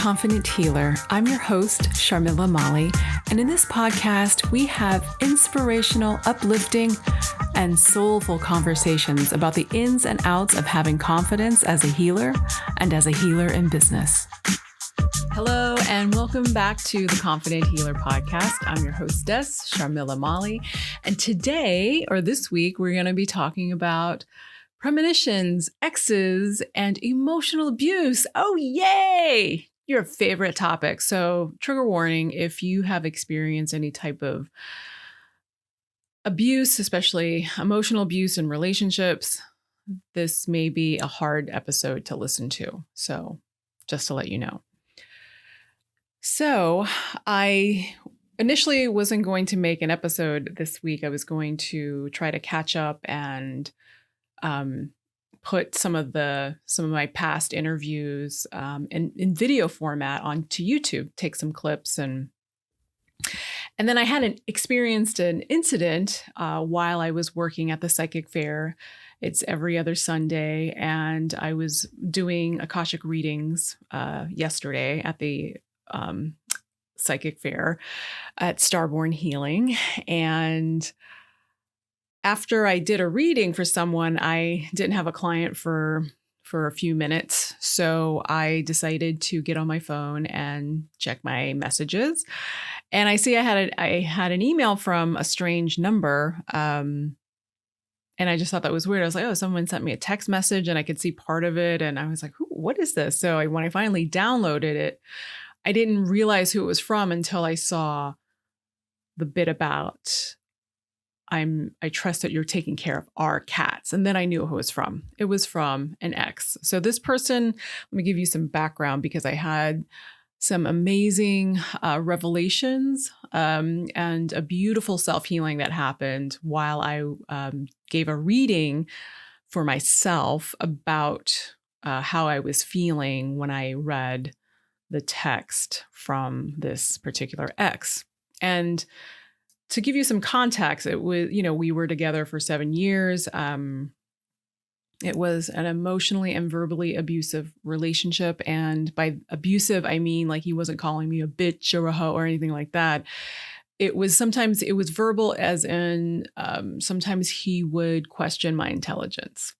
Confident Healer. I'm your host, Sharmila Molly, and in this podcast, we have inspirational, uplifting, and soulful conversations about the ins and outs of having confidence as a healer and as a healer in business. Hello, and welcome back to the Confident Healer podcast. I'm your hostess, Sharmila Molly, and today, or this week, we're going to be talking about premonitions, exes, and emotional abuse. Oh, yay! Your favorite topic. So, trigger warning, if you have experienced any type of abuse, especially emotional abuse in relationships, this may be a hard episode to listen to. So, just to let you know. So, I initially wasn't going to make an episode this week. I was going to try to catch up and put some of my past interviews in video format onto YouTube, take some clips, and then I had experienced an incident while I was working at the Psychic Faire. It's every other Sunday, and I was doing Akashic readings yesterday at the Psychic Faire at Starborn Healing, and after I did a reading for someone, I didn't have a client for a few minutes. So I decided to get on my phone and check my messages. And I see I had an email from a strange number. And I just thought that was weird. I was like, oh, someone sent me a text message and I could see part of it. And I was like, what is this? So when I finally downloaded it, I didn't realize who it was from until I saw the bit about I trust that you're taking care of our cats. And then I knew who it was from. It was from an ex. So this person, let me give you some background because I had some amazing revelations and a beautiful self-healing that happened while I gave a reading for myself about how I was feeling when I read the text from this particular ex. And to give you some context, it was, we were together for 7 years. It was an emotionally and verbally abusive relationship. And by abusive, I mean, like, he wasn't calling me a bitch or a hoe or anything like that. Sometimes it was verbal, as in sometimes he would question my intelligence.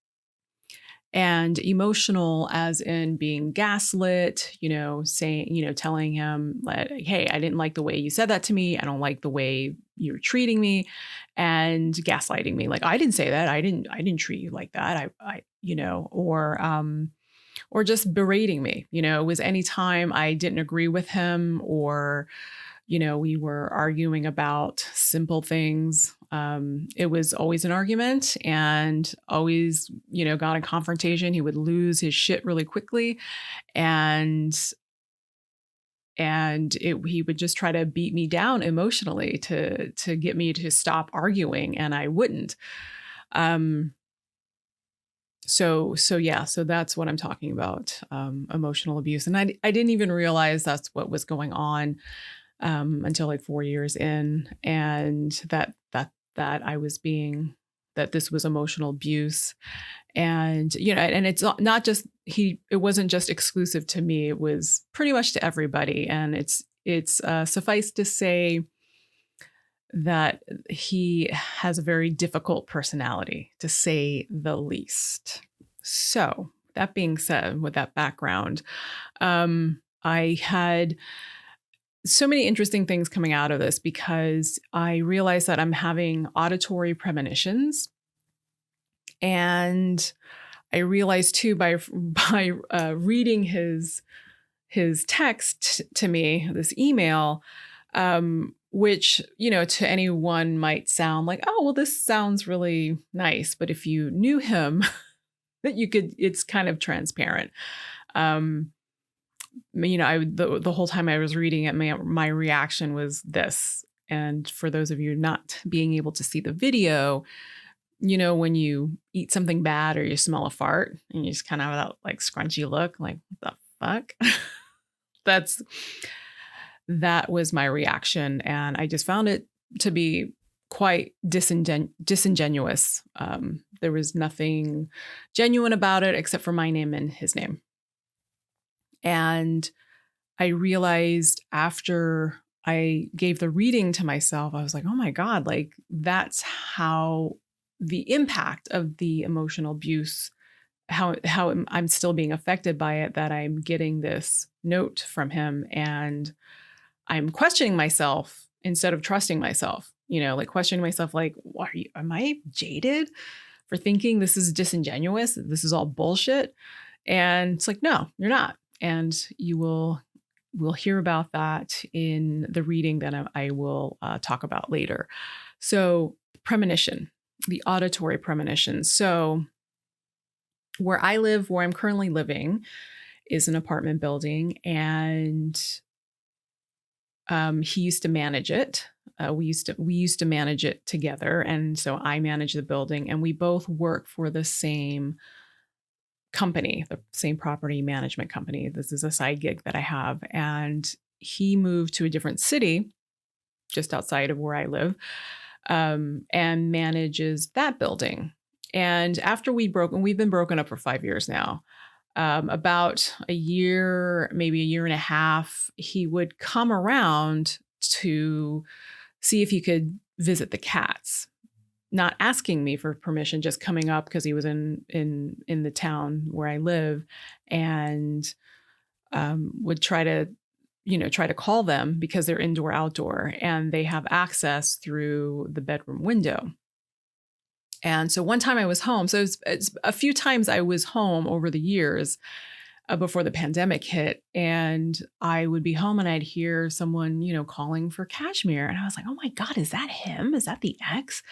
And emotional, as in being gaslit, saying, telling him that, hey, I didn't like the way you said that to me. I don't like the way you're treating me, and gaslighting me. Like, I didn't say that. I didn't treat you like that. Or just berating me. It was any time I didn't agree with him, or we were arguing about simple things. It was always an argument, and always, got a confrontation. He would lose his shit really quickly. And he would just try to beat me down emotionally to get me to stop arguing. And I wouldn't. So that's what I'm talking about. Emotional abuse. And I didn't even realize that's what was going on until like 4 years in, and that this was emotional abuse. And, and it's not just it wasn't just exclusive to me. It was pretty much to everybody. And it's suffice to say that he has a very difficult personality, to say the least. So that being said, with that background, I had so many interesting things coming out of this, because I realized that I'm having auditory premonitions. And I realized too, by reading his text to me, this email, which, to anyone might sound like, oh, well, this sounds really nice. But if you knew him, it's kind of transparent. The whole time I was reading it, my reaction was this. And for those of you not being able to see the video, when you eat something bad or you smell a fart and you just kind of have that like scrunchy look, like, what the fuck? That was my reaction. And I just found it to be quite disingenuous. There was nothing genuine about it except for my name and his name. And I realized after I gave the reading to myself, I was like, oh my God, like that's how the impact of the emotional abuse, how I'm still being affected by it, that I'm getting this note from him and I'm questioning myself instead of trusting myself, like questioning myself, like, am I jaded for thinking this is disingenuous? This is all bullshit. And it's like, no, you're not. And we'll hear about that in the reading that I will talk about later. So premonition, the auditory premonition. So where I'm currently living is an apartment building, and he used to manage it. We used to manage it together, and so I manage the building, and we both work for the same company, the same property management company. This is a side gig that I have, and he moved to a different city just outside of where I live, and manages that building. And after we've been broken up for 5 years now. About a year, maybe a year and a half, he would come around to see if he could visit the cats, not asking me for permission, just coming up because he was in the town where I live, and would try to call them because they're indoor outdoor and they have access through the bedroom window. And so one time I was home. So it's a few times I was home over the years before the pandemic hit. And I would be home and I'd hear someone, calling for Kashmir. And I was like, oh my God, is that him? Is that the ex?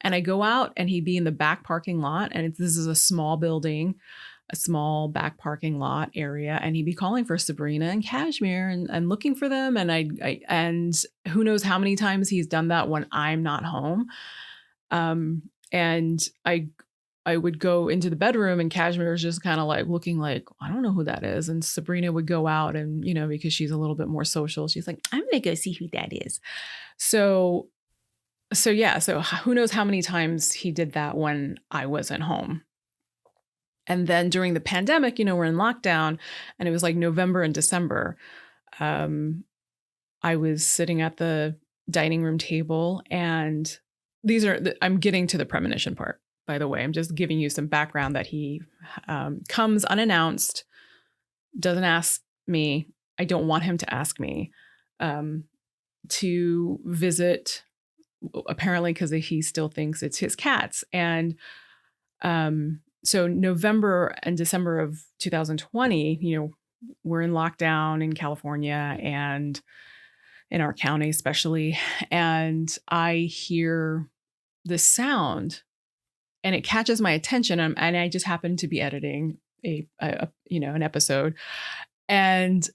And I go out and he'd be in the back parking lot. And this is a small building, a small back parking lot area. And he'd be calling for Sabrina and Kashmir and looking for them. And and who knows how many times he's done that when I'm not home. And I would go into the bedroom and Kashmir was just kind of like looking like, I don't know who that is. And Sabrina would go out and, because she's a little bit more social, she's like, I'm going to go see who that is. So yeah. So who knows how many times he did that when I wasn't home. And then during the pandemic, we're in lockdown and it was like November and December. I was sitting at the dining room table, and I'm getting to the premonition part, by the way. I'm just giving you some background that he comes unannounced, doesn't ask me. I don't want him to ask me to visit, apparently because he still thinks it's his cats. And so November and December of 2020, we're in lockdown in California and in our county especially. And I hear this sound and it catches my attention. And I just happen to be editing an episode. And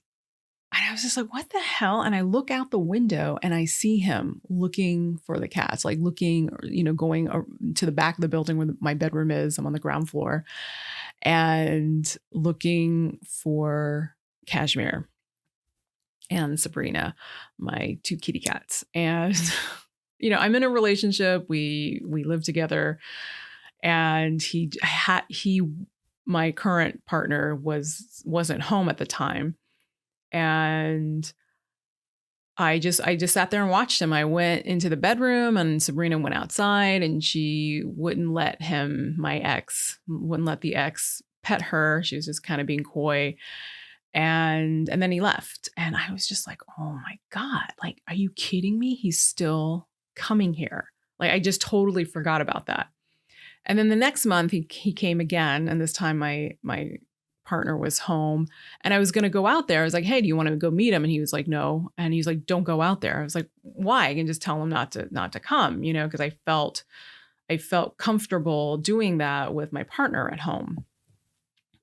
I was just like, what the hell? And I look out the window and I see him looking for the cats, like looking, going to the back of the building where my bedroom is. I'm on the ground floor and looking for Kashmir and Sabrina, my two kitty cats. And, I'm in a relationship. We live together, and my current partner wasn't home at the time. And I just sat there and watched him. I went into the bedroom and Sabrina went outside, and she wouldn't let the ex pet her. She was just kind of being coy. And then he left. And I was just like, oh my God, like, are you kidding me? He's still coming here. Like, I just totally forgot about that. And then the next month he came again. And this time my partner was home, and I was going to go out there. I was like, hey, do you want to go meet him? And he was like, no. And he was like, don't go out there. I was like, why? I can just tell him not to come, because I felt comfortable doing that with my partner at home.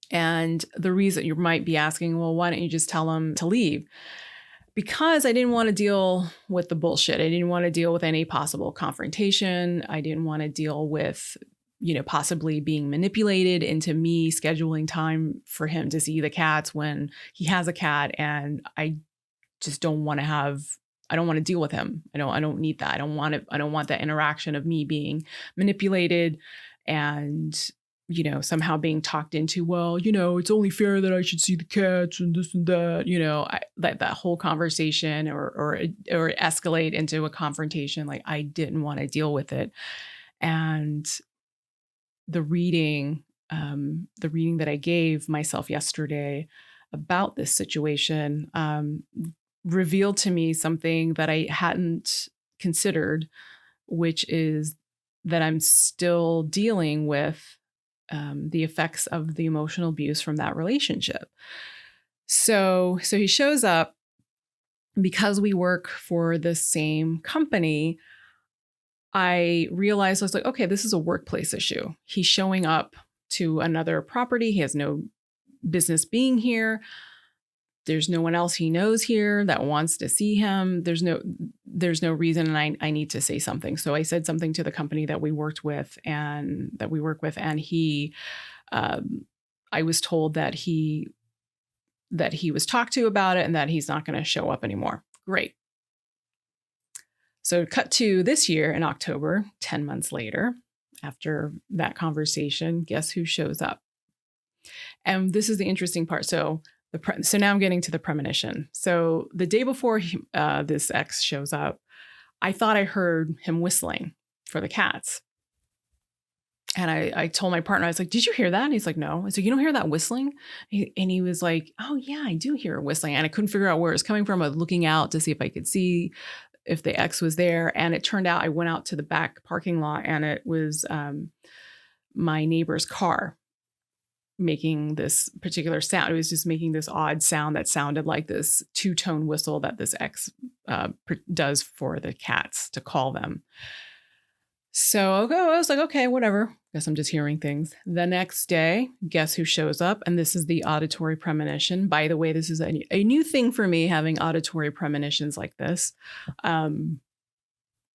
And the reason you might be asking, well, why don't you just tell him to leave? Because I didn't want to deal with the bullshit. I didn't want to deal with any possible confrontation. I didn't want to deal with, possibly being manipulated into me scheduling time for him to see the cats when he has a cat. And I just don't want to deal with him. I don't need that. I don't want that interaction of me being manipulated and somehow being talked into, well, it's only fair that I should see the cats and this and that, that whole conversation or escalate into a confrontation. Like, I didn't want to deal with it. And the reading that I gave myself yesterday about this situation revealed to me something that I hadn't considered, which is that I'm still dealing with the effects of the emotional abuse from that relationship. So he shows up because we work for the same company. I realized, I was like, okay, this is a workplace issue. He's showing up to another property. He has no business being here. There's no one else he knows here that wants to see him. There's no reason, and I need to say something. So I said something to the company that we work with, and he, I was told that he was talked to about it and that he's not going to show up anymore. Great. So cut to this year in October, 10 months later, after that conversation, guess who shows up? And this is the interesting part. So now I'm getting to the premonition. So the day before this ex shows up, I thought I heard him whistling for the cats. And I told my partner, I was like, did you hear that? And he's like, no. I said, you don't hear that whistling? And he was like, oh yeah, I do hear whistling. And I couldn't figure out where it was coming from. I was looking out to see if I could see if the ex was there. And it turned out I went out to the back parking lot, and it was my neighbor's car making this particular sound. It was just making this odd sound that sounded like this two-tone whistle that this ex does for the cats to call them. So I was like, okay, whatever. Guess I'm just hearing things. The next day, guess who shows up? And this is the auditory premonition. By the way, this is a new thing for me, having auditory premonitions like this.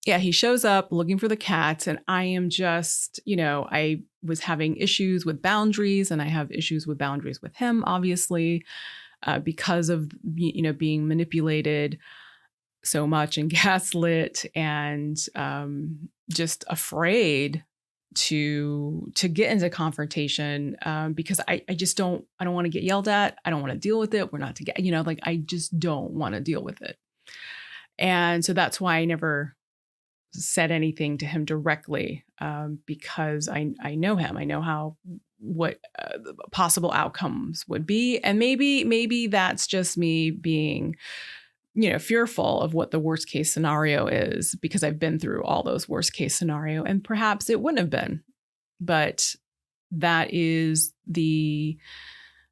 He shows up looking for the cats, and I am just, I was having issues with boundaries, and I have issues with boundaries with him, obviously, because of, being manipulated so much and gaslit, and just afraid to get into confrontation because I don't want to get yelled at. I don't want to deal with it. We're not together, I just don't want to deal with it. And so that's why I never said anything to him directly, because I know him. I know what possible outcomes would be. And maybe that's just me being, fearful of what the worst case scenario is, because I've been through all those worst case scenario, and perhaps it wouldn't have been. But that is the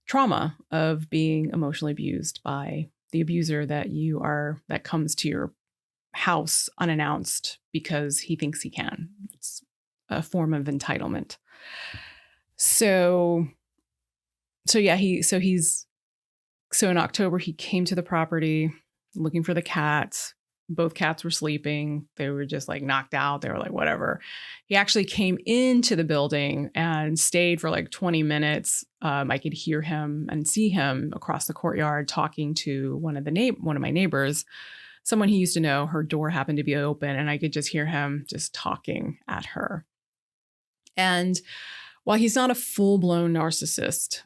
trauma of being emotionally abused by the abuser that comes to your house unannounced because he thinks he can. It's a form of entitlement. So in October, he came to the property looking for the cats. Both cats were sleeping. They were just like knocked out. They were like, whatever. He actually came into the building and stayed for like 20 minutes. I could hear him and see him across the courtyard talking to one of my neighbors, someone he used to know. Her door happened to be open, and I could just hear him just talking at her. And while he's not a full-blown narcissist,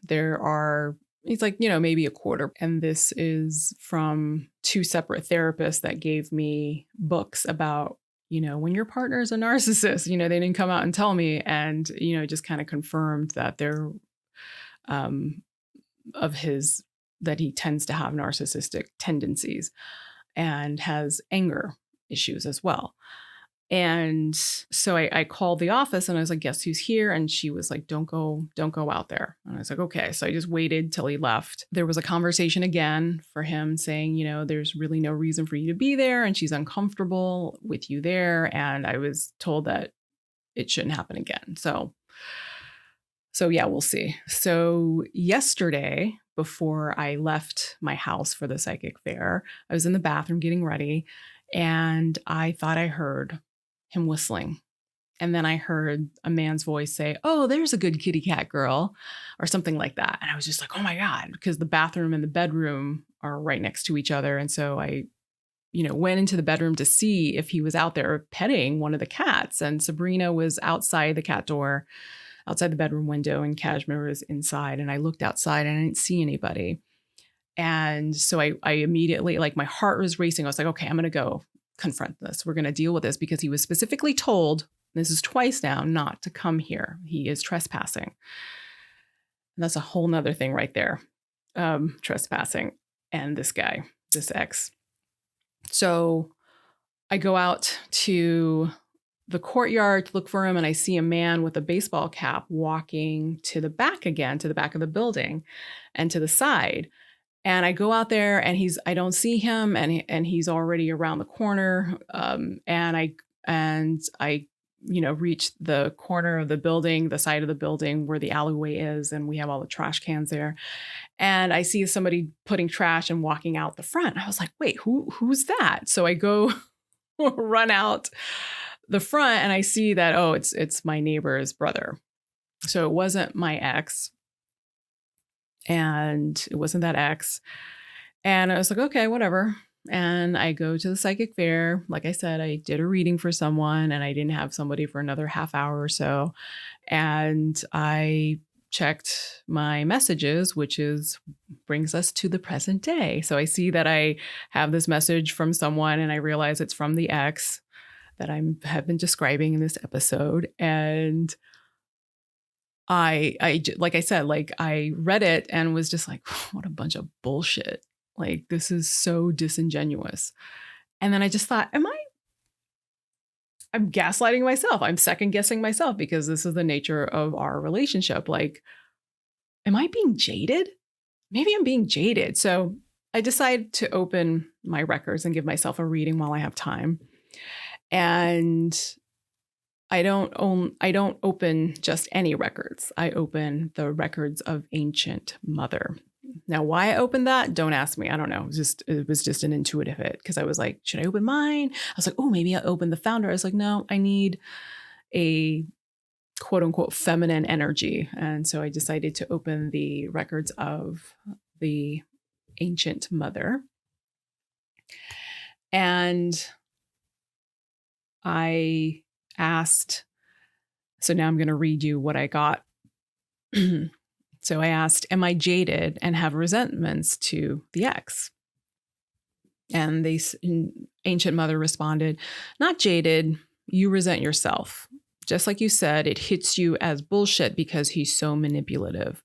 he's like, maybe a quarter. And this is from 2 separate therapists that gave me books about, when your partner is a narcissist. They didn't come out and tell me, and, just kind of confirmed that they're that he tends to have narcissistic tendencies and has anger issues as well. And so I called the office, and I was like, guess who's here? And she was like, don't go out there. And I was like, okay. So I just waited till he left. There was a conversation again for him saying, there's really no reason for you to be there, and she's uncomfortable with you there. And I was told that it shouldn't happen again. So yeah, we'll see. So yesterday, before I left my house for the psychic fair, I was in the bathroom getting ready, and I thought I heard him whistling. And then I heard a man's voice say, oh, there's a good kitty cat girl, or something like that. And I was just like, oh my God, because the bathroom and the bedroom are right next to each other. And so I, went into the bedroom to see if he was out there petting one of the cats. And Sabrina was outside the cat door outside the bedroom window, and Kashmir was inside. And I looked outside and I didn't see anybody. And so I immediately, like, my heart was racing. I was like, okay, I'm going to go confront this. We're going to deal with this, because he was specifically told, this is twice now, not to come here. He is trespassing. And that's a whole nother thing right there. Trespassing and this guy, this ex. So I go out to the courtyard to look for him, and I see a man with a baseball cap walking to the back again, to the back of the building and to the side. And I go out there, and I don't see him, and he's already around the corner. And I reach the corner of the building, the side of the building where the alleyway is, and we have all the trash cans there. And I see somebody putting trash and walking out the front. I was like, wait, who's that? So I go run out the front, and I see that, oh, it's my neighbor's brother. So it wasn't my ex. And it wasn't that ex. And I was like, okay, whatever. And I go to the psychic fair. Like I said, I did a reading for someone, and I didn't have somebody for another half hour or so. And I checked my messages, which brings us to the present day. So I see that I have this message from someone, and I realize it's from the ex that I have been describing in this episode. And I like I said, like, I read it and was just like, what a bunch of bullshit. Like, this is so disingenuous. And then I just thought, I'm gaslighting myself. I'm second guessing myself, because this is the nature of our relationship. Like, am I being jaded? Maybe I'm being jaded. So I decide to open my records and give myself a reading while I have time. And I don't open just any records. I open the records of Ancient Mother. Now, why I opened that, don't ask me. I don't know. It was just an intuitive hit, because I was like, should I open mine? I was like, oh, maybe I'll open the founder. I was like, no, I need a quote unquote feminine energy. And so I decided to open the records of the Ancient Mother. And I asked, so now I'm going to read you what I got. So I asked, am I jaded and have resentments to the ex? And Ancient Mother responded, not jaded, you resent yourself. Just like you said, it hits you as bullshit because he's so manipulative.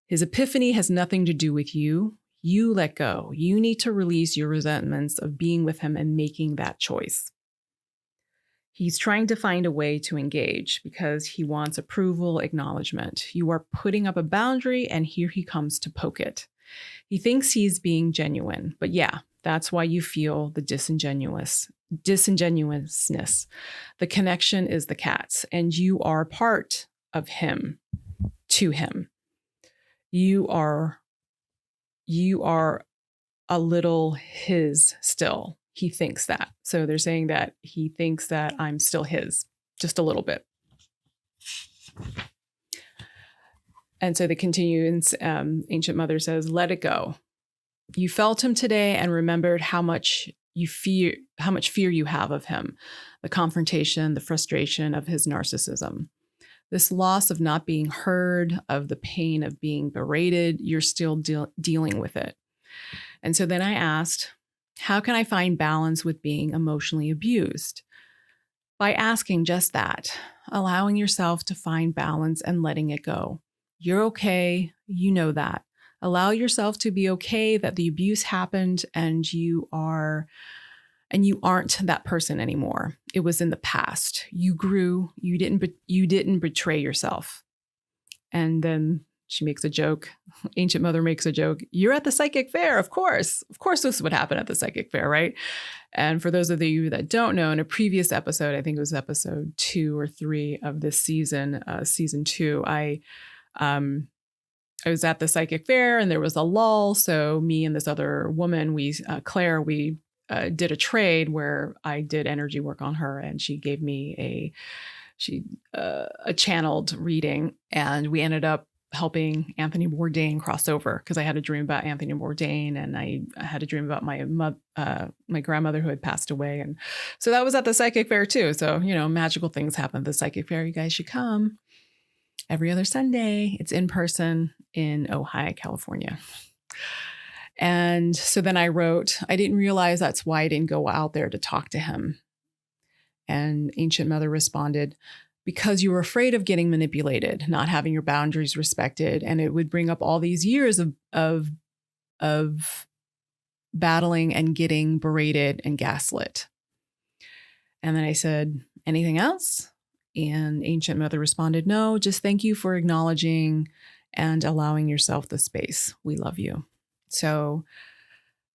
His epiphany has nothing to do with you. You let go. You need to release your resentments of being with him and making that choice. He's trying to find a way to engage because he wants approval, acknowledgement. You are putting up a boundary, and here he comes to poke it. He thinks he's being genuine, but yeah, that's why you feel the disingenuousness. The connection is the cat's, and you are part of him to him. You are a little his still. He thinks that. So they're saying that he thinks that I'm still his, just a little bit. And so they continue, and Ancient Mother says, let it go. You felt him today and remembered how much fear you have of him, the confrontation, the frustration of his narcissism. This loss of not being heard, of the pain of being berated, you're still dealing with it. And so then I asked, how can I find balance with being emotionally abused? By asking just that, allowing yourself to find balance and letting it go. You're okay. You know that. Allow yourself to be okay that the abuse happened and you aren't that person anymore. It was in the past. You grew. You didn't betray yourself. And then she makes a joke. Ancient Mother makes a joke. You're at the psychic fair, of course. Of course, this would happen at the psychic fair, right? And for those of you that don't know, in a previous episode, I think it was episode 2 or 3 of this season, season 2, I was at the psychic fair and there was a lull. So me and this other woman, Claire, we did a trade where I did energy work on her, and she gave me a channeled reading, and we ended up helping Anthony Bourdain cross over, because I had a dream about Anthony Bourdain, and I had a dream about my grandmother who had passed away. And so that was at the psychic fair too. So, magical things happen at the psychic fair. You guys should come. every other Sunday. It's in person in Ojai, California. And so then I wrote, I didn't realize that's why I didn't go out there to talk to him. And Ancient Mother responded, because you were afraid of getting manipulated, not having your boundaries respected. And it would bring up all these years of battling and getting berated and gaslit. And then I said, anything else? And Ancient Mother responded, no, just thank you for acknowledging and allowing yourself the space. We love you. So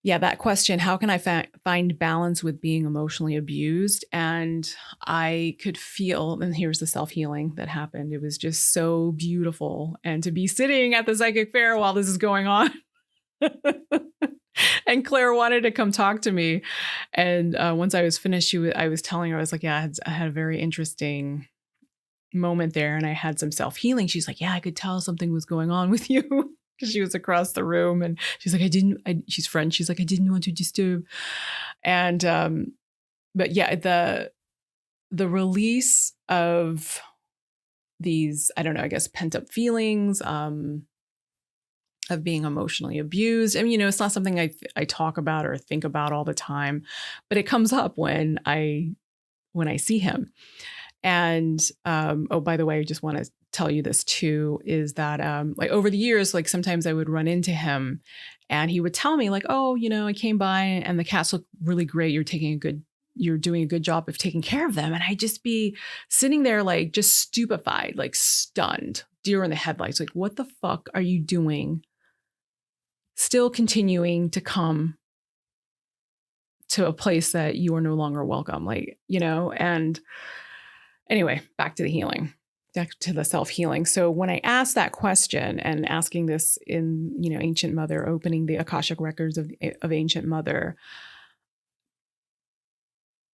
yeah, that question, how can I find balance with being emotionally abused? And I could feel, and here's the self-healing that happened. It was just so beautiful. And to be sitting at the Psychic Fair while this is going on. And Claire wanted to come talk to me. And once I was finished, I was telling her, I was like, yeah, I had a very interesting moment there. And I had some self-healing. She's like, yeah, I could tell something was going on with you. Because she was across the room. And she's like, she's French. She's like, I didn't want to disturb. And, but yeah, the release of these, I don't know, I guess pent up feelings, of being emotionally abused. I mean, it's not something I talk about or think about all the time, but it comes up when I see him. And, oh, by the way, I just want to tell you this too, is that, like over the years, like sometimes I would run into him and he would tell me like, oh, I came by and the cats look really great. You're doing a good job of taking care of them. And I'd just be sitting there, like just stupefied, like stunned, deer in the headlights. Like, what the fuck are you doing? Still continuing to come to a place that you are no longer welcome, and anyway, back to the healing, back to the self-healing. So when I asked that question and asking this in, Ancient Mother, opening the Akashic Records of Ancient Mother,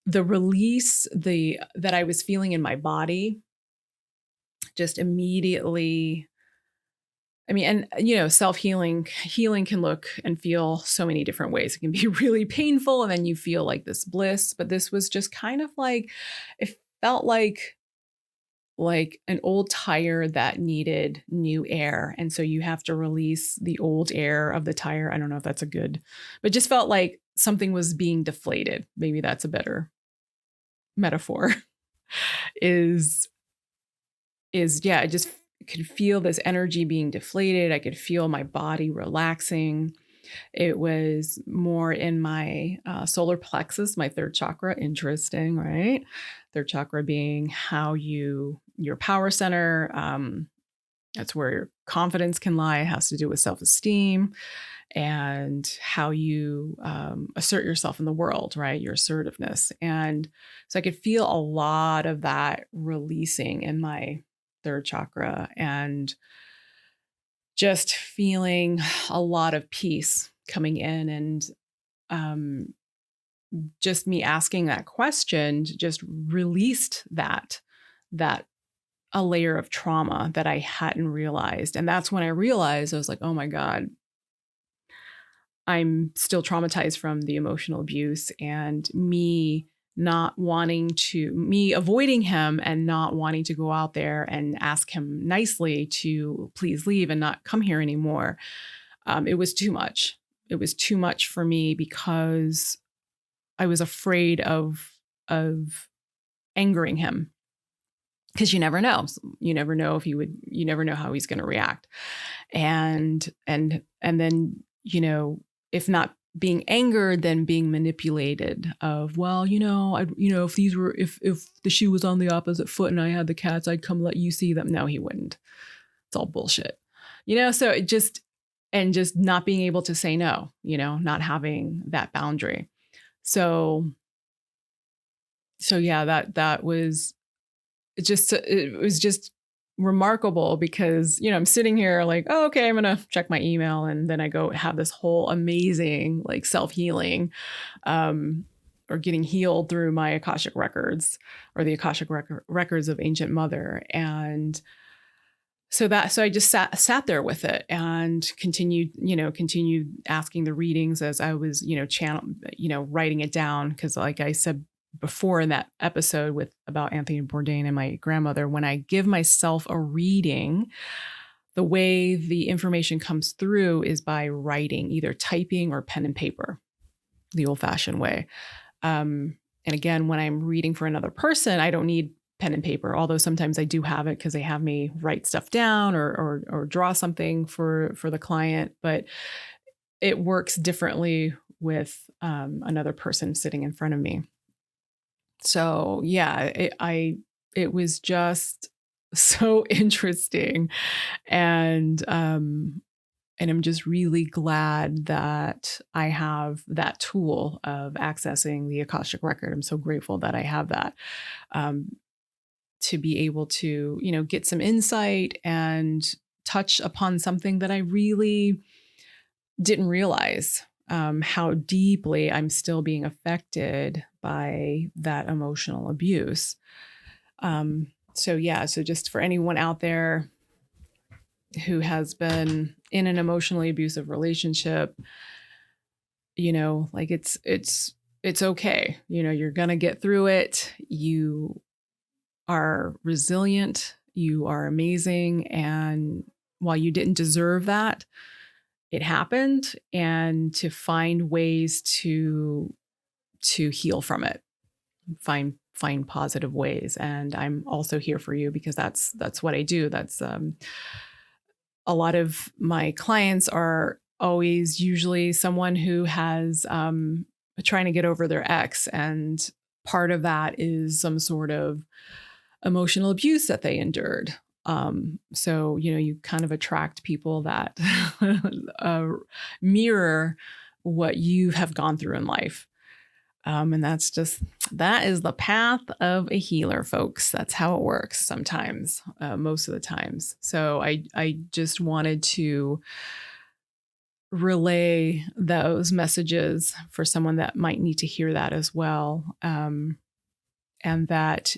the release that I was feeling in my body just immediately, self-healing, healing can look and feel so many different ways. It can be really painful and then you feel like this bliss, but this was just kind of like, it felt like an old tire that needed new air. And so you have to release the old air of the tire. I don't know if that's but just felt like something was being deflated. Maybe that's a better metaphor yeah, I just could feel this energy being deflated. I could feel my body relaxing. It was more in my solar plexus, my third chakra. Interesting, right? Third chakra being how your power center. That's where your confidence can lie. It has to do with self-esteem and how you assert yourself in the world, right? Your assertiveness. And so I could feel a lot of that releasing in my third chakra and just feeling a lot of peace coming in. And just me asking that question just released that a layer of trauma that I hadn't realized. And that's when I realized, I was like, oh my God, I'm still traumatized from the emotional abuse, and me avoiding him and not wanting to go out there and ask him nicely to please leave and not come here anymore. It was too much. It was too much for me because I was afraid of angering him, because you never know. You never know you never know how he's going to react. And then, if not being angered, then being manipulated of, well, if the shoe was on the opposite foot and I had the cats, I'd come let you see them. No, he wouldn't. It's all bullshit. So it just not being able to say no, not having that boundary. So yeah, that was it was just remarkable because, I'm sitting here like, oh, okay, I'm going to check my email. And then I go have this whole amazing like self-healing, or getting healed through my Akashic Records or the Akashic Records of Ancient Mother. And so I just sat there with it and continued asking the readings as I was, writing it down. Cause like I said before in that episode about Anthony Bourdain and my grandmother, when I give myself a reading, the way the information comes through is by writing, either typing or pen and paper, the old-fashioned way. And again, when I'm reading for another person, I don't need pen and paper, although sometimes I do have it because they have me write stuff down or draw something for the client. But it works differently with another person sitting in front of me. So yeah, it was just so interesting, and I'm just really glad that I have that tool of accessing the Akashic Record. I'm so grateful that I have that, to be able to, get some insight and touch upon something that I really didn't realize, how deeply I'm still being affected by that emotional abuse. So just for anyone out there who has been in an emotionally abusive relationship, like it's okay. You're going to get through it. You are resilient. You are amazing. And while you didn't deserve that, it happened, and to find ways to heal from it, find positive ways. And I'm also here for you, because that's what I do. That's a lot of my clients are always usually someone who has trying to get over their ex, and part of that is some sort of emotional abuse that they endured. So, you kind of attract people that mirror what you have gone through in life. And that is the path of a healer, folks. That's how it works sometimes, most of the times. So I just wanted to relay those messages for someone that might need to hear that as well. And that,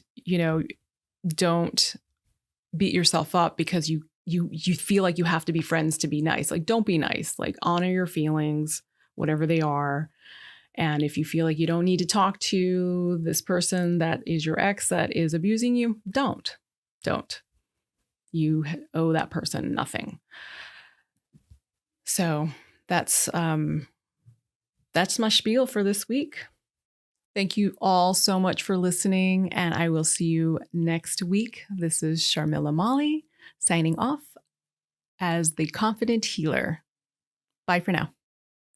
don't beat yourself up because you feel like you have to be friends to be nice. Like, don't be nice. Like, honor your feelings, whatever they are. And if you feel like you don't need to talk to this person that is your ex that is abusing you, don't. You owe that person nothing. So that's my spiel for this week. Thank you all so much for listening, and I will see you next week. This is Sharmila Molly signing off as the Confident Healer. Bye for now.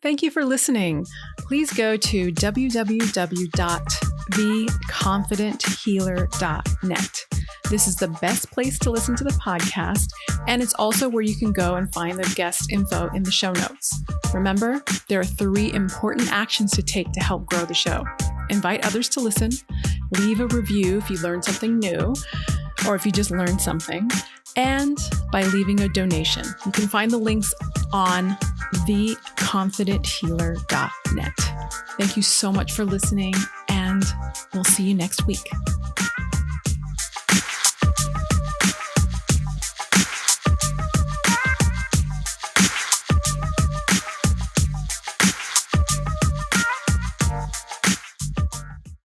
Thank you for listening. Please go to www.theconfidenthealer.net. This is the best place to listen to the podcast, and it's also where you can go and find the guest info in the show notes. Remember, there are 3 important actions to take to help grow the show. Invite others to listen, leave a review if you learned something new, or if you just learned something, and by leaving a donation. You can find the links on theconfidenthealer.net. Thank you so much for listening, and we'll see you next week.